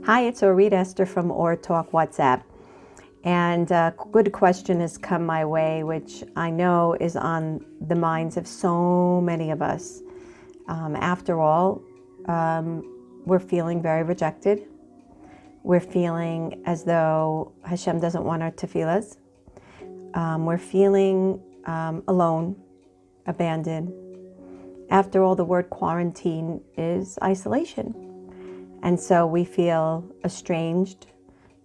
Hi, it's Orit Esther from Or Talk WhatsApp. And a good question has come my way, which I know is on the minds of so many of us. After all, we're feeling very rejected. We're feeling as though Hashem doesn't want our tefillas. We're feeling alone, abandoned. After all, the word quarantine is isolation. And so we feel estranged,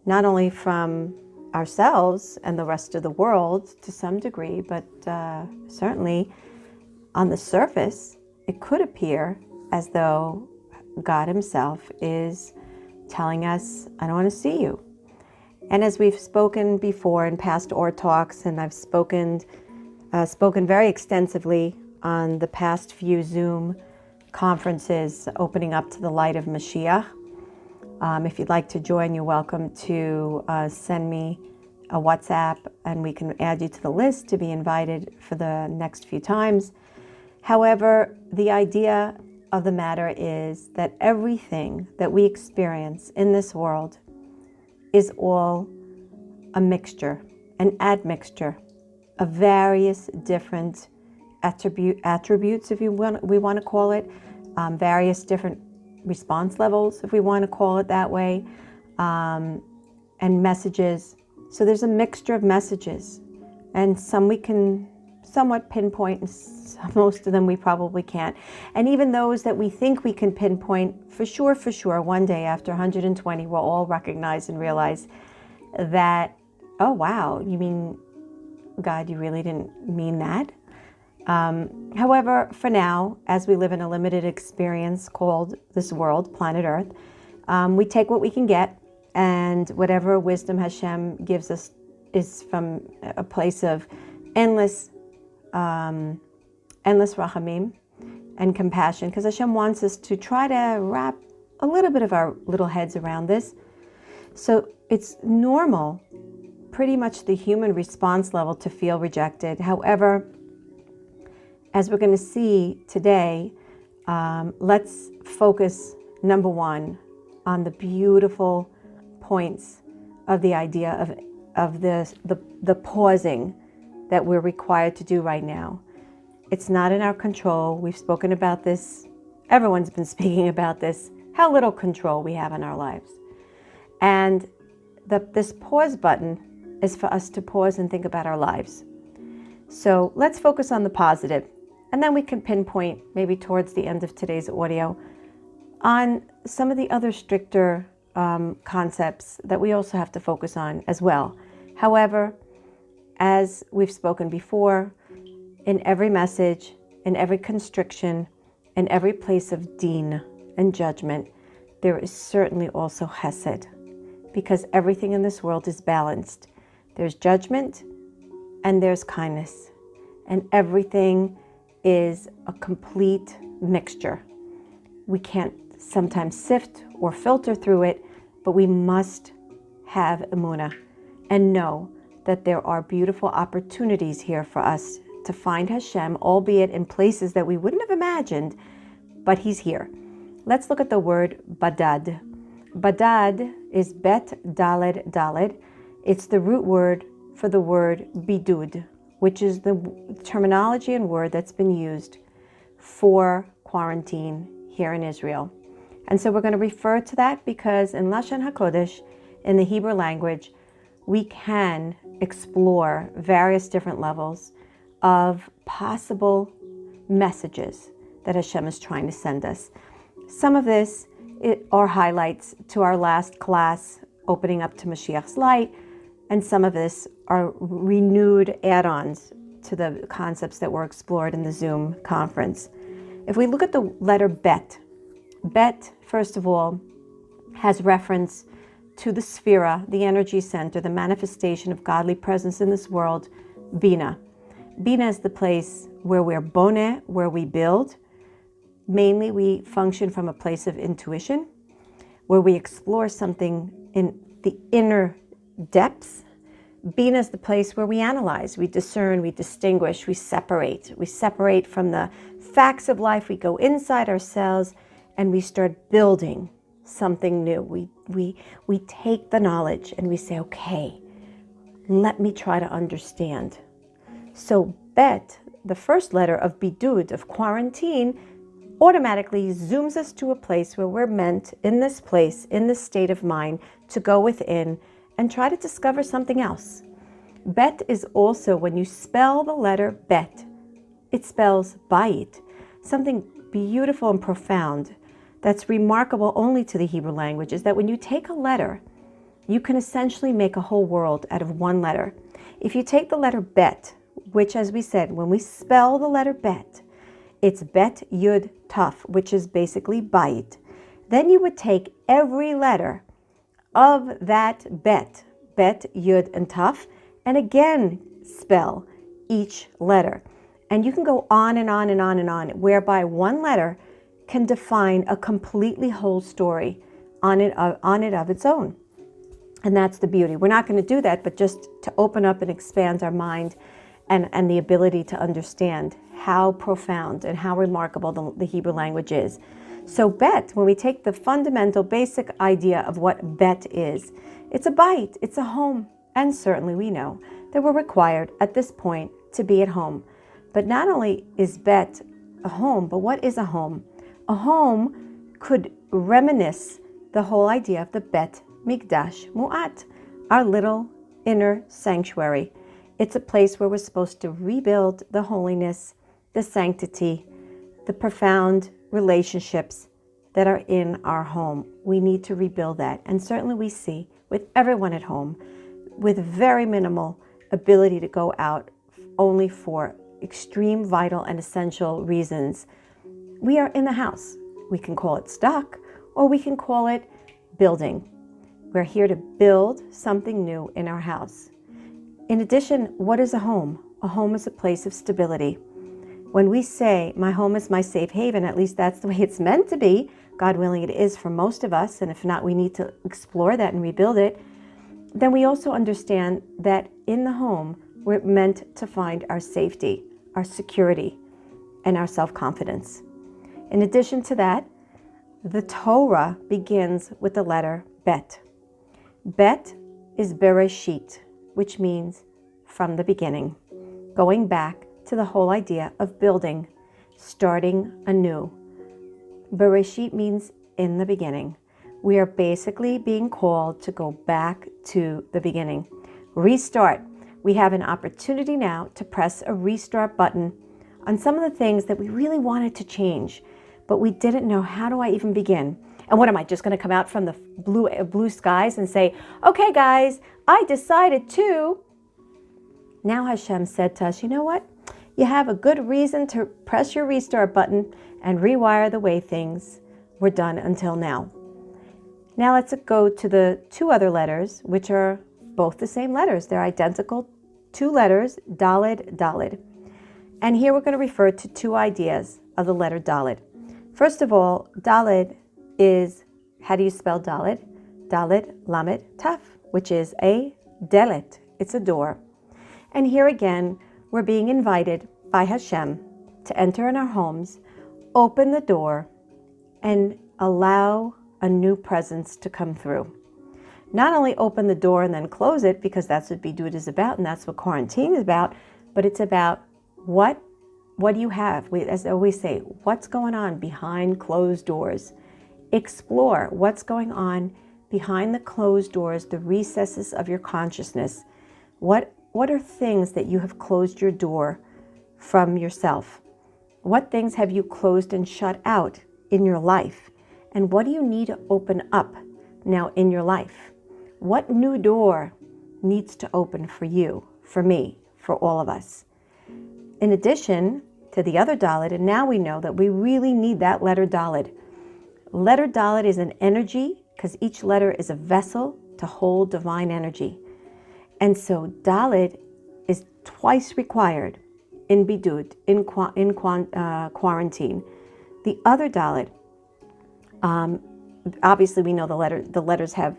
not only from ourselves and the rest of the world to some degree, but certainly on the surface, it could appear as though God himself is telling us, I don't want to see you. And as we've spoken before in past Or Talks, and I've spoken very extensively on the past few Zoom conferences opening up to the light of Mashiach. If you'd like to join, you're welcome to send me a WhatsApp and we can add you to the list to be invited for the next few times. However, the idea of the matter is that everything that we experience in this world is all a mixture, an admixture of various different attributes, if we want to call it, various different response levels, if we want to call it that way, and messages. So there's a mixture of messages, and some we can somewhat pinpoint, and most of them we probably can't. And even those that we think we can pinpoint, for sure, one day after 120, we'll all recognize and realize that, oh wow, you mean, God, you really didn't mean that? However, for now, as we live in a limited experience called this world, planet Earth, we take what we can get, and whatever wisdom Hashem gives us is from a place of endless rachamim and compassion, because Hashem wants us to try to wrap a little bit of our little heads around this. So it's normal, pretty much the human response level, to feel rejected. However, as we're going to see today, let's focus, number one, on the beautiful points of the idea of the pausing that we're required to do right now. It's not in our control. We've spoken about this. Everyone's been speaking about this, how little control we have in our lives. And this pause button is for us to pause and think about our lives. So let's focus on the positive. And then we can pinpoint, maybe towards the end of today's audio, on some of the other stricter concepts that we also have to focus on as well. However, as we've spoken before, in every message, in every constriction, in every place of deen and judgment, there is certainly also chesed, because everything in this world is balanced. There's judgment and there's kindness, and everything is a complete mixture. We can't sometimes sift or filter through it, but we must have Emuna and know that there are beautiful opportunities here for us to find Hashem, albeit in places that we wouldn't have imagined, but he's here. Let's look at the word badad. Badad is bet daled daled. It's the root word for the word bidud, which is the terminology and word that's been used for quarantine here in Israel. And so we're going to refer to that because in Lashon HaKodesh, in the Hebrew language, we can explore various different levels of possible messages that Hashem is trying to send us. Some of this are highlights to our last class, opening up to Mashiach's light, and some of this are renewed add-ons to the concepts that were explored in the Zoom conference. If we look at the letter bet, first of all, has reference to the sphera, the energy center, the manifestation of godly presence in this world, Bina. Bina is the place where we're boneh, where we build. Mainly we function from a place of intuition, where we explore something in the inner depths. Bina is the place where we analyze, we discern, we distinguish, we separate. We separate from the facts of life. We go inside ourselves and we start building something new. We take the knowledge and we say, okay, let me try to understand. So bet, the first letter of bidud, of quarantine, automatically zooms us to a place where we're meant, in this place, in this state of mind, to go within and try to discover something else. Bet is also, when you spell the letter bet, it spells bayit, something beautiful and profound that's remarkable only to the Hebrew language, is that when you take a letter, you can essentially make a whole world out of one letter. If you take the letter bet, which, as we said, when we spell the letter bet, it's bet yud taf, which is basically bayit. Then you would take every letter of that bet yud and taf, and again spell each letter. And you can go on and on and on and on, whereby one letter can define a completely whole story on it of its own. And that's the beauty. We're not going to do that, but just to open up and expand our mind and the ability to understand how profound and how remarkable the Hebrew language is. So bet, when we take the fundamental basic idea of what bet is, it's a bite, it's a home. And certainly we know that we're required at this point to be at home. But not only is bet a home, but what is a home? A home could reminisce the whole idea of the bet mikdash mu'at, our little inner sanctuary. It's a place where we're supposed to rebuild the holiness, the sanctity, the profound relationships that are in our home. We need to rebuild that. And certainly we see with everyone at home, with very minimal ability to go out only for extreme, vital, and essential reasons, we are in the house. We can call it stuck, or we can call it building. We're here to build something new in our house. In addition, what is a home? A home is a place of stability. When we say, my home is my safe haven, at least that's the way it's meant to be. God willing, it is for most of us, and if not, we need to explore that and rebuild it. Then we also understand that in the home, we're meant to find our safety, our security, and our self-confidence. In addition to that, the Torah begins with the letter bet. Bet is Bereshit, which means from the beginning, going back to the whole idea of building, starting anew. Bereshit means in the beginning. We are basically being called to go back to the beginning. Restart. We have an opportunity now to press a restart button on some of the things that we really wanted to change, but we didn't know, how do I even begin? And what am I, just going to come out from the blue skies and say, okay guys, I decided to. Now Hashem said to us, you know what? You have a good reason to press your restart button and rewire the way things were done until now. Now let's go to the two other letters, which are both the same letters. They're identical, two letters, Daled, Daled. And here we're going to refer to two ideas of the letter Daled. First of all, Daled is, how do you spell Daled? Daled, Lamed, Taf, which is a delet. It's a door. And here again, we're being invited by Hashem to enter in our homes, open the door, and allow a new presence to come through. Not only open the door and then close it, because that's what bidud is about, and that's what quarantine is about, but it's about what do you have? As I always say, what's going on behind closed doors? Explore what's going on behind the closed doors, the recesses of your consciousness. What are things that you have closed your door from yourself? What things have you closed and shut out in your life? And what do you need to open up now in your life? What new door needs to open for you, for me, for all of us? In addition to the other Dalet, and now we know that we really need that letter Dalet. Letter Dalet is an energy, because each letter is a vessel to hold divine energy. And so Dalet is twice required in bidud, in quarantine. The other Dalet, obviously we know the letters have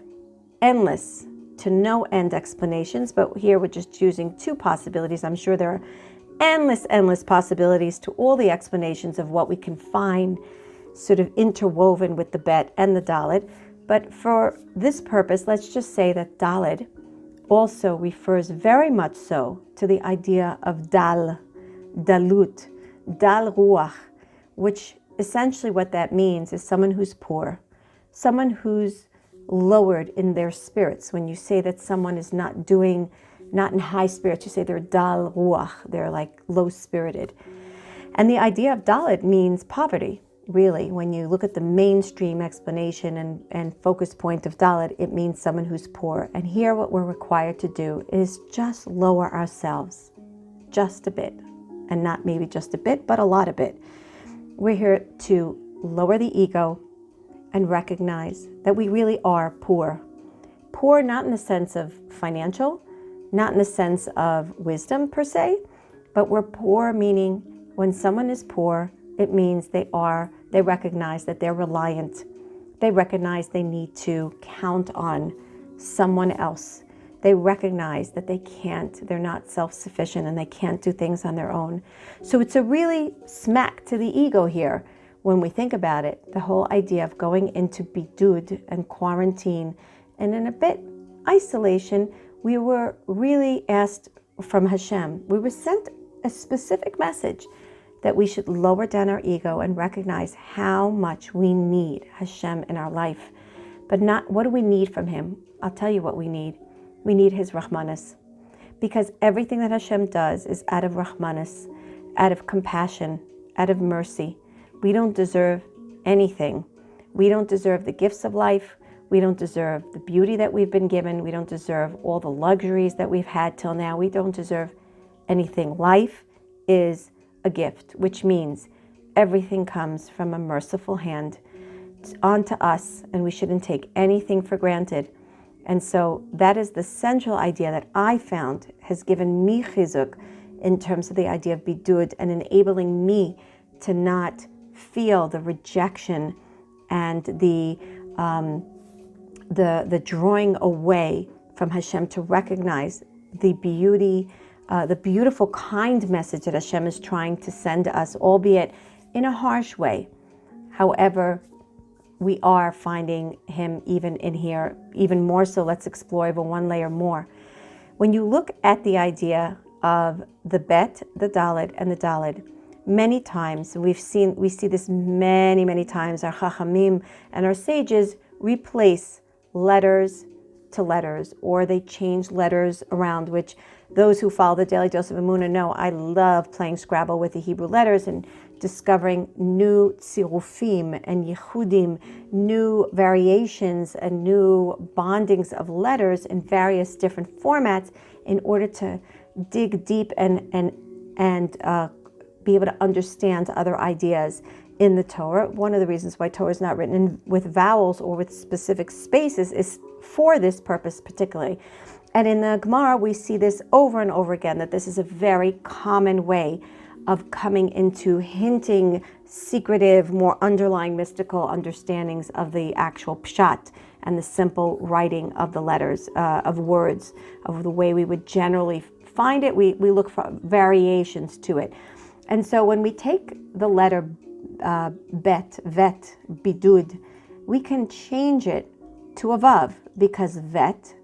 endless to no end explanations, but here we're just choosing two possibilities. I'm sure there are endless possibilities to all the explanations of what we can find sort of interwoven with the bet and the Dalet. But for this purpose, let's just say that Dalet also refers very much so to the idea of Dal, Dalut, Dal Ruach, which essentially what that means is someone who's poor, someone who's lowered in their spirits. When you say that someone is not in high spirits, you say they're Dal Ruach, they're like low-spirited. And the idea of Dalet means poverty. Really, when you look at the mainstream explanation and focus point of Dalet, it means someone who's poor. And here what we're required to do is just lower ourselves just a bit. And not maybe just a bit, but a lot of it. We're here to lower the ego and recognize that we really are poor. Poor not in the sense of financial, not in the sense of wisdom per se, but we're poor meaning when someone is poor, it means they recognize that they're reliant. They recognize they need to count on someone else. They recognize that they're not self-sufficient and they can't do things on their own. So it's a really smack to the ego here when we think about it, the whole idea of going into bidud and quarantine and in a bit isolation. We were really asked from Hashem, we were sent a specific message that we should lower down our ego and recognize how much we need Hashem in our life. But not, what do we need from Him? I'll tell you what we need. We need His Rahmanas. Because everything that Hashem does is out of Rahmanas, out of compassion, out of mercy. We don't deserve anything. We don't deserve the gifts of life. We don't deserve the beauty that we've been given. We don't deserve all the luxuries that we've had till now. We don't deserve anything. Life is a gift, which means everything comes from a merciful hand onto us, and we shouldn't take anything for granted. And so that is the central idea that I found has given me chizuk in terms of the idea of bidud and enabling me to not feel the rejection and the drawing away from Hashem, to recognize the beauty, the beautiful, kind message that Hashem is trying to send to us, albeit in a harsh way. However, we are finding Him even in here, even more so. Let's explore even one layer more. When you look at the idea of the bet, the Dalet, and the Dalet, many times we see this many times. Our Chachamim and our sages replace letters to letters, or they change letters around, which those who follow the Daily Dose of Emuna know I love playing Scrabble with the Hebrew letters and discovering new tzirufim and yichudim, new variations and new bondings of letters in various different formats in order to dig deep and be able to understand other ideas in the Torah. One of the reasons why Torah is not written with vowels or with specific spaces is for this purpose particularly. And in the Gemara, we see this over and over again, that this is a very common way of coming into hinting secretive, more underlying mystical understandings of the actual pshat and the simple writing of the letters, of words, of the way we would generally find it. We look for variations to it. And so when we take the letter bet, vet, bidud, we can change it to a vav, because vet,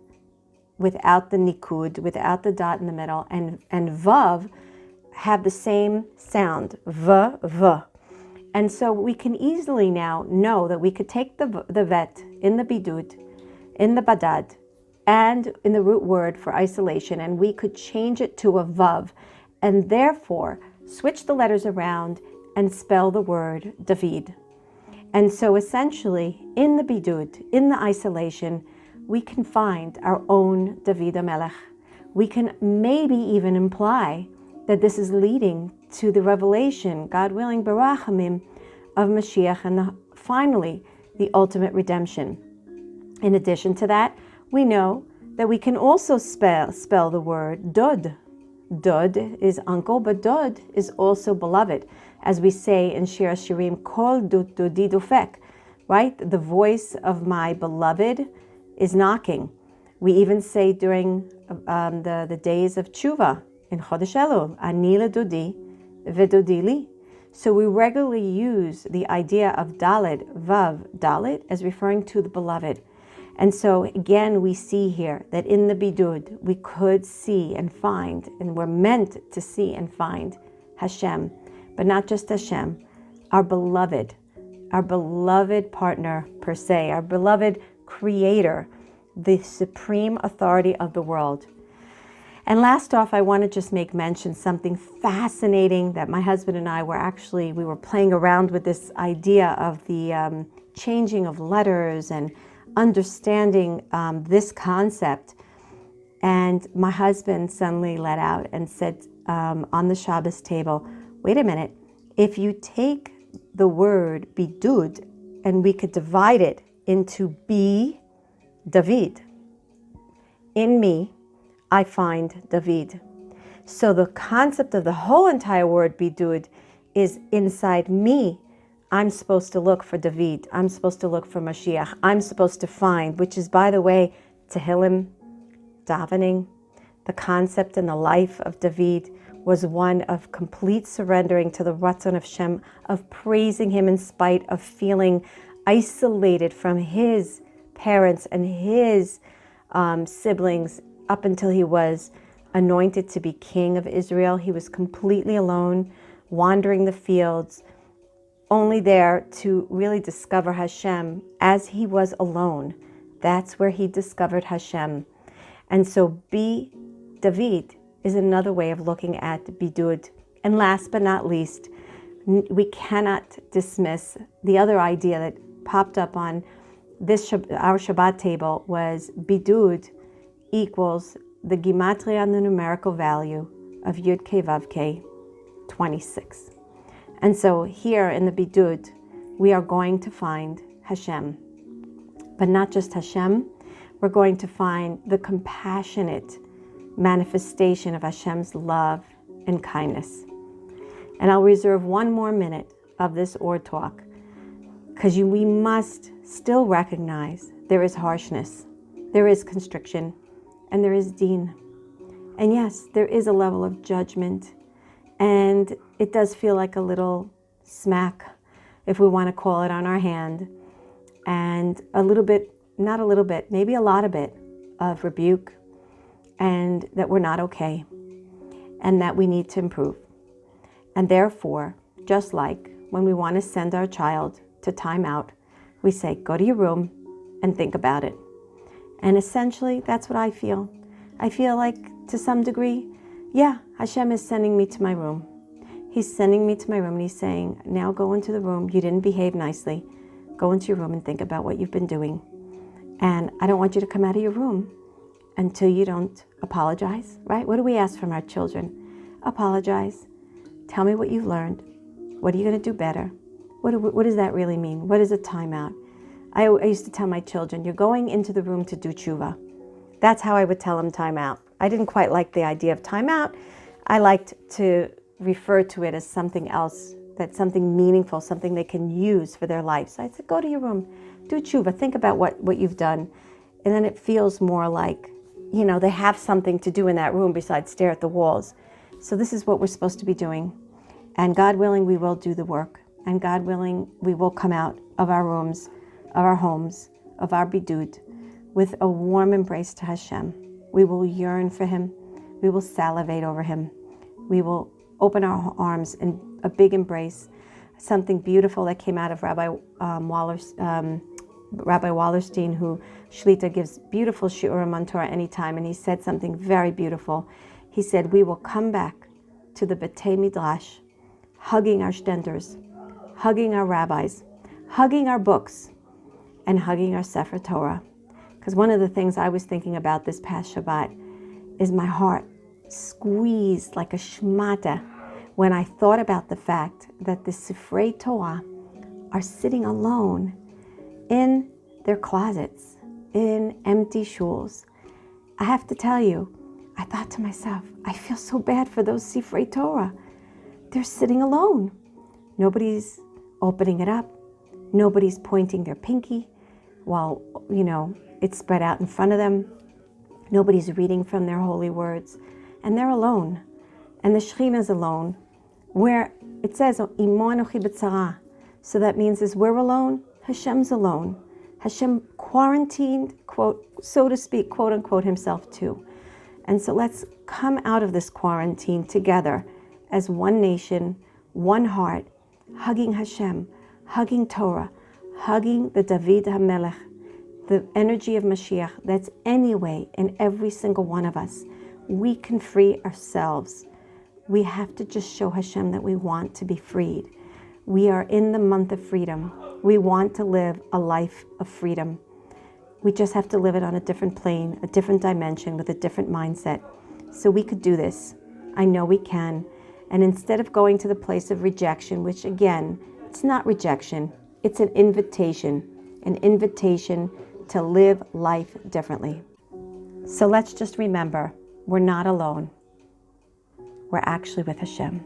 without the nikud, without the dot in the middle, and vav have the same sound, v. And so we can easily now know that we could take the vet in the bidud, in the badad, and in the root word for isolation, and we could change it to a vav, and therefore switch the letters around and spell the word David. And so essentially, in the bidud, in the isolation, we can find our own David HaMelech. We can maybe even imply that this is leading to the revelation, God willing, Barachamim, of Mashiach, and finally, the ultimate redemption. In addition to that, we know that we can also spell the word Dod. Dod is uncle, but Dod is also beloved. As we say in Shir HaShirim, Kol Dodi Dofek, right? The voice of my beloved is knocking. We even say during the days of Tshuva in Chodesh Elul, Ani LeDodi v'Dodi li. So we regularly use the idea of Dalet, Vav, Dalet as referring to the beloved. And so again, we see here that in the Bidud, we could see and find, and we're meant to see and find Hashem, but not just Hashem, our beloved partner per se, our beloved creator, the supreme authority of the world. And last off, I want to just make mention something fascinating that my husband and I we were playing around with this idea of the changing of letters and understanding this concept. And my husband suddenly let out and said on the Shabbos table, wait a minute, if you take the word bidud and we could divide it into be, David. In me, I find David. So the concept of the whole entire word bidud is inside me. I'm supposed to look for David. I'm supposed to look for Mashiach. I'm supposed to find, which is, by the way, Tehillim, davening. The concept and the life of David was one of complete surrendering to the Ratzon of Shem, of praising him in spite of feeling isolated from his parents and his siblings up until he was anointed to be king of Israel. He was completely alone, wandering the fields, only there to really discover Hashem as he was alone. That's where he discovered Hashem. And so be David is another way of looking at bidud. And last but not least, we cannot dismiss the other idea that popped up on our Shabbat table was bidud equals the gematria and the numerical value of YKVK 26. And so here in the bidud, we are going to find Hashem. But not just Hashem, we're going to find the compassionate manifestation of Hashem's love and kindness. And I'll reserve one more minute of this Or talk, because we must still recognize there is harshness, there is constriction, and there is deen. And yes, there is a level of judgment, and it does feel like a little smack, if we want to call it, on our hand, and a little bit, not a little bit, maybe a lot of bit of rebuke, and that we're not okay, and that we need to improve. And therefore, just like when we want to send our child to time out, we say, go to your room and think about it. And essentially, that's what I feel. I feel like, to some degree, yeah, Hashem is sending me to my room. He's sending me to my room and he's saying, now go into the room. You didn't behave nicely. Go into your room and think about what you've been doing. And I don't want you to come out of your room until you don't apologize, right? What do we ask from our children? Apologize. Tell me what you've learned. What are you going to do better? What does that really mean? What is a timeout? I used to tell my children, you're going into the room to do tshuva. That's how I would tell them timeout. I didn't quite like the idea of timeout. I liked to refer to it as something else, that's something meaningful, something they can use for their life. So I said, go to your room, do tshuva, think about what you've done. And then it feels more like, they have something to do in that room besides stare at the walls. So this is what we're supposed to be doing. And God willing, we will do the work. And God willing, we will come out of our rooms, of our homes, of our bidud, with a warm embrace to Hashem. We will yearn for him. We will salivate over him. We will open our arms in a big embrace. Something beautiful that came out of Rabbi Wallerstein, who Shlita gives beautiful shiurim on Torah anytime, and he said something very beautiful. He said, we will come back to the B'tei Midrash, hugging our shtenders, hugging our rabbis, hugging our books, and hugging our Sefer Torah. Because one of the things I was thinking about this past Shabbat is my heart squeezed like a shmata when I thought about the fact that the Sifrei Torah are sitting alone in their closets, in empty shuls. I have to tell you, I thought to myself, I feel so bad for those Sifrei Torah. They're sitting alone. Nobody's opening it up. Nobody's pointing their pinky while, it's spread out in front of them. Nobody's reading from their holy words. And they're alone. And the Shekhinah is alone. Where it says, Imo anochi b'tzara. So that means as we're alone, Hashem's alone. Hashem quarantined, quote, so to speak, quote unquote, himself too. And so let's come out of this quarantine together as one nation, one heart, hugging Hashem, hugging Torah, hugging the David HaMelech, the energy of Mashiach that's anyway in every single one of us. We can free ourselves. We have to just show Hashem that we want to be freed. We are in the month of freedom. We want to live a life of freedom. We just have to live it on a different plane, a different dimension, with a different mindset. So we could do this. I know we can. And instead of going to the place of rejection, which again, it's not rejection, it's an invitation to live life differently. So let's just remember, we're not alone. We're actually with Hashem.